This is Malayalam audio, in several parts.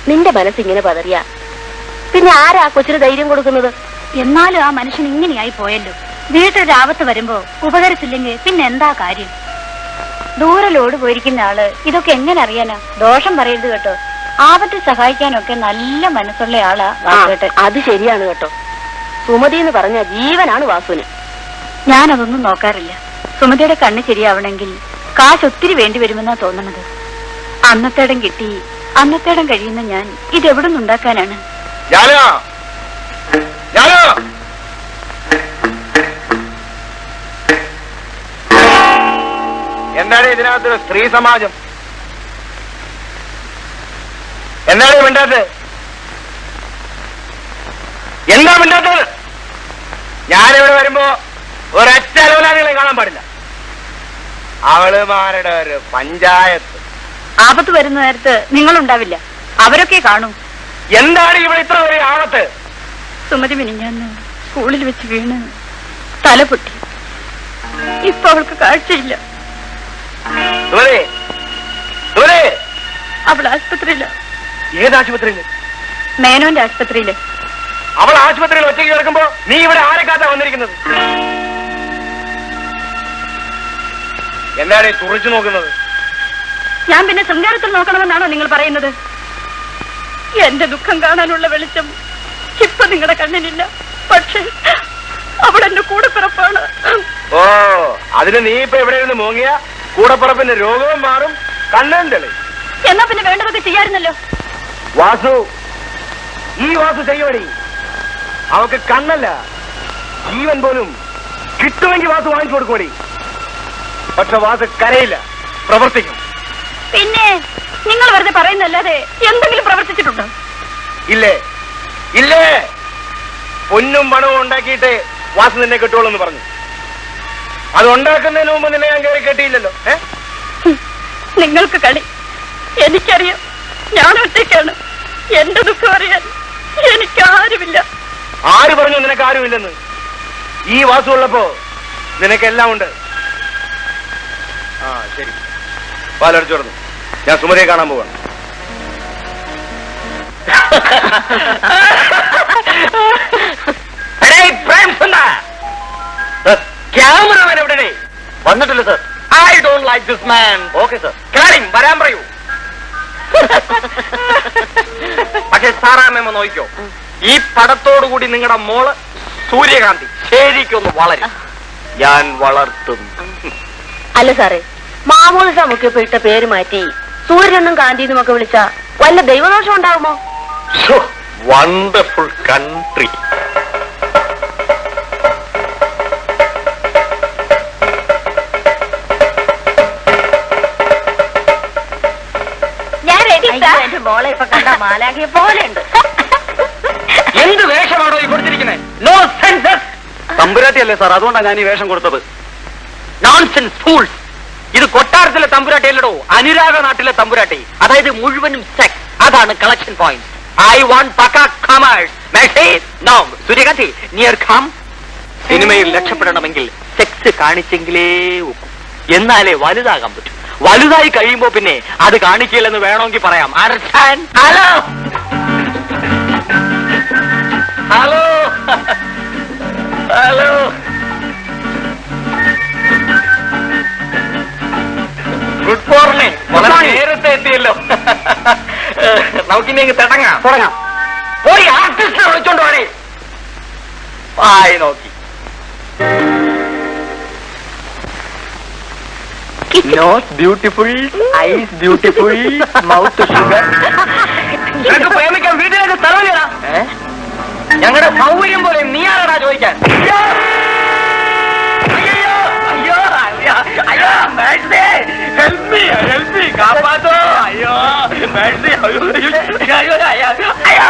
നിന്റെ മനസ്സിങ്ങനെ പതറിയ പിന്നെ ആരാ കൊച്ചിന് ധൈര്യം കൊടുക്കുന്നത്? എന്നാലും ആ മനുഷ്യൻ ഇങ്ങനെയായി പോയല്ലോ. വീട്ടിലൊരാപത്ത് വരുമ്പോ ഉപകരിച്ചില്ലെങ്കിൽ പിന്നെ എന്താ കാര്യം? ദൂരെ ലോഡ് പോയിരിക്കുന്ന ആള് ഇതൊക്കെ എങ്ങനെ അറിയാനാ? ദോഷം പറയരുത് കേട്ടോ. ആപത്തിൽ സഹായിക്കാനൊക്കെ നല്ല മനസ്സുള്ള ആളാ വാസുകേട്ടൻ. അത് ശരിയാണ് കേട്ടോ. സുമതി എന്ന് പറഞ്ഞ ജീവനാണ് വാസുവിന്. ഞാനതൊന്നും നോക്കാറില്ല. സുമതിയുടെ കണ്ണ് ശരിയാവണമെങ്കിൽ കാശ് ഒത്തിരി വേണ്ടി വരുമെന്നാ തോന്നണത്. അന്നത്തേടം കിട്ടി അന്നത്തേടം കഴിയുന്ന ഞാൻ ഇതെവിടെ നിന്നുണ്ടാക്കാനാണ്? എന്താണ് ഇതിനകത്തൊരു സ്ത്രീ സമാജം? എന്താണ് മിണ്ടാത്തത്? എന്താ മിണ്ടാത്തത്? ഞാനിവിടെ വരുമ്പോ ഒരൊറ്റ അലവലാദികളെ കാണാൻ പാടില്ല. അവളുമാരുടെ ഒരു പഞ്ചായത്ത്. ആപത്ത് വരുന്ന നേരത്ത് നിങ്ങളുണ്ടാവില്ല, അവരൊക്കെ കാണും. എന്താണ് ഇവിടെ ഇത്ര ഒരു ആപത്ത്? സുമതി മിനിഞ്ഞാന്ന് സ്കൂളിൽ വെച്ച് വീണ് തല പൊട്ടി. ഇപ്പൊ അവൾക്ക് കാഴ്ചയില്ല. അവൾ ആശുപത്രിയില്ല. ഏത് ആശുപത്രിയില്? മേനോന്റെ ആശുപത്രിയില്. അവൾ ആശുപത്രിയിൽ ഒറ്റയ്ക്ക് കിടക്കുമ്പോ നീ ഇവിടെ ആരെ കാത്താ വന്നിരിക്കുന്നത്? എന്താണ് തുറച്ചു നോക്കുന്നത്? ഞാൻ പിന്നെ ശൃംഗാരത്തിൽ നോക്കണമെന്നാണോ നിങ്ങൾ പറയുന്നത്? എന്റെ ദുഃഖം കാണാനുള്ള വെളിച്ചം ഇപ്പൊ നിങ്ങളുടെ കണ്ണിനില്ല. പക്ഷെ അവളെന്റെ കൂടെപ്പിറപ്പാണ്. ഓ, അതിന് നീ ഇപ്പൊ എവിടെ ഇരുന്ന് മോങ്ങിയ കൂടെപ്പിറപ്പിന്റെ രോഗവും മാറും, കണ്ണും തെളി. എന്നാ പിന്നെ വേണ്ടതൊക്കെ ചെയ്യാറുന്നല്ലോ. വാസു, ഈ വാസു ചെയ്യോടി. അവക്ക് കണ്ണല്ല ജീവൻ പോലും കിട്ടുമെങ്കിൽ വാസു വാങ്ങിച്ചു കൊടുക്കോടി. പക്ഷെ വാസു കരയില്ല, പ്രവർത്തിക്കും. പിന്നെ നിങ്ങൾ വെറുതെ പറയുന്നല്ലാതെ എന്തെങ്കിലും പ്രവർത്തിച്ചിട്ടുണ്ടോ? ഇല്ലേ ഇല്ലേ, പൊന്നും പണവും ഉണ്ടാക്കിയിട്ട് വാസു നിന്നെ കിട്ടുള്ളൂ എന്ന് പറഞ്ഞു. അത് ഉണ്ടാക്കുന്നതിന് മുമ്പ് നിന്നെ ഞാൻ കയറി കെട്ടിയില്ലല്ലോ. നിങ്ങൾക്ക് കളി. എനിക്കറിയാം, ഞാൻ ഒറ്റയ്ക്കാണ്. എന്റെ ദുഃഖം അറിയാൻ എനിക്കാരുമില്ല. ആര് പറഞ്ഞു നിനക്ക് ആരുമില്ലെന്ന്? ഈ വാസു ഉള്ളപ്പോ നിനക്കെല്ലാം ഉണ്ട്. ആ ശരി, പാലടിച്ചു തുടർന്നു. ഞാൻ സുമതിയെ കാണാൻ പോവാണ്. ക്യാമറമാൻ എവിടെ? വന്നിട്ടില്ല sir. I don't like this man. Okay sir, കാര്യം വരാൻ പറയൂ. പക്ഷെ സാറാമ്മ നോക്കിക്കോ, ഈ പടത്തോടുകൂടി നിങ്ങളുടെ മോള് സൂര്യകാന്തി ശരിക്കൊന്ന് വളരും. ഞാൻ വളർത്തും. അല്ല സാറേ, മാമോദിസ മുക്കിയപ്പോ ഇട്ട പേര് മാറ്റി സൂര്യനെന്നും കാന്തിന്നും ഒക്കെ വിളിച്ച വല്ല ദൈവദോഷം ഉണ്ടാകുമോ? Wonderful country. എന്റെ മോളെ ഇപ്പൊ കണ്ട മാലാഖിയെ പോലെയുണ്ട്. എന്ത് വേഷമാണോ ഈ കൊടുത്തിരിക്കുന്നത്? No census. തമ്പുരാട്ടിയല്ലേ സാർ, അതുകൊണ്ടാണ് ഞാൻ ഈ വേഷം കൊടുത്തത്. Nonsense fools. ഇത് കൊട്ടാരത്തിലെ തമ്പുരാട്ടിയല്ലടോ, അനുരാഗ നാട്ടിലെ തമ്പുരാട്ടി. അതായത് മുഴുവനും സെക്സ്. അതാണ് കളക്ഷൻ പോയിന്റ്. ഐ വാണ്ട് പക്ക കമേഴ്സ്. Message no. സൂര്യകാന്തി നിയർ കം. സിനിമയിൽ രക്ഷപ്പെടണമെങ്കിൽ സെക്സ് കാണിച്ചെങ്കിലേ ഒക്കും, എന്നാലേ വലുതാകാൻ പറ്റും. വലുതായി കഴിയുമ്പോ പിന്നെ അത് കാണിക്കില്ലെന്ന് വേണമെങ്കിൽ പറയാം. Hello hello hello, good morning. വളരെ നേരത്തെ എത്തിയല്ലോ. നമുക്കിനി തുടങ്ങാം. പോയി ആർട്ടിസ്റ്റിനെ വിളിച്ചോണ്ട് പോണേ. വായി നോക്കി. Nose beautiful, eyes beautiful, mouth sugar. ഞങ്ങൾക്ക് പ്രേമിക്കാൻ വീട്ടിലേക്ക് സ്ഥലമില്ല. ഞങ്ങളുടെ സൗകര്യം പോലെ നീ ആരാടാ ചോദിക്കാൻ? അയ്യോ അയ്യോ അയ്യോ, ഹെൽപ് മീ ഹെൽപ് മീ, കാപ്പാത്തോ. അയ്യോ അയ്യോ അയ്യോ അയ്യോ.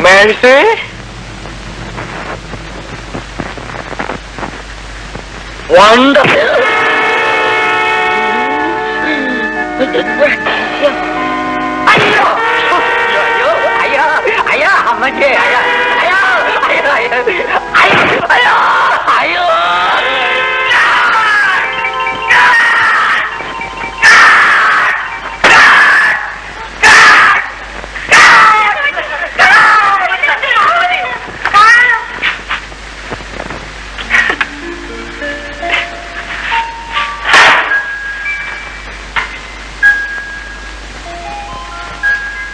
Mercy? Wonderful. അയ്യോ അമ്മച്ചേ അയ്യോ അയ്യോ അയ്യോ അയ്യോ അയ്യോ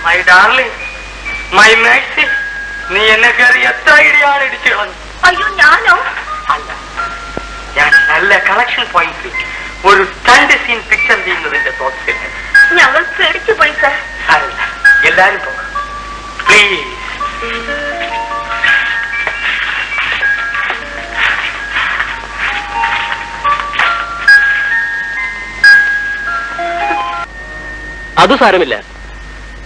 മൈ ഡാർലിംഗ് മൈ മേഴ്സി നീ എന്നെ കയറി എത്ര ഇടിയാണ് ഇടിച്ചു കളഞ്ഞു. അയ്യോ ഞാനോ? അല്ല, ഞാൻ നല്ല കളക്ഷൻ പോയിന്റ് ഒരു സ്റ്റണ്ട് സീൻ പിക്ചർ ചെയ്യുന്നതിന്റെ തോട്ടിൽ ഞങ്ങൾ പേടിച്ചു പോയി സാർ. സാരമില്ല, എല്ലാരും പോകാം പ്ലീസ്. അത് സാരമില്ല.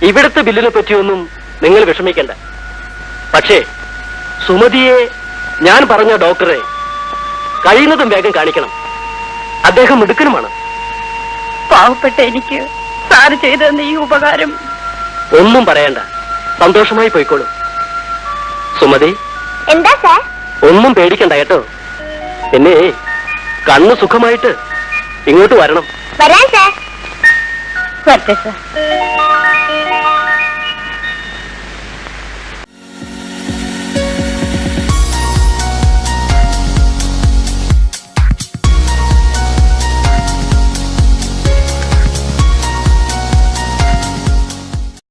ഇവിടുത്തെ ബില്ലിനെ പറ്റിയൊന്നും നിങ്ങൾ വിഷമിക്കണ്ട. പക്ഷേ സുമതിയെ ഞാൻ പറഞ്ഞ ഡോക്ടറെ കഴിയുന്നതും വേഗം കാണിക്കണം. അദ്ദേഹം മിടുക്കനുമാണ്. പാവപ്പെട്ട എനിക്ക് സാറ് ചെയ്തെന്ന ഈ ഉപകാരം ഒന്നും പറയണ്ട, സന്തോഷമായി പോയിക്കോളൂ. സുമതി, എന്താ സാർ? ഒന്നും പേടിക്കണ്ട കേട്ടോ. പിന്നെ കണ്ണ് സുഖമായിട്ട് ഇങ്ങോട്ട് വരണം. വരാൻ സാർ. വരട്ടെ സാർ.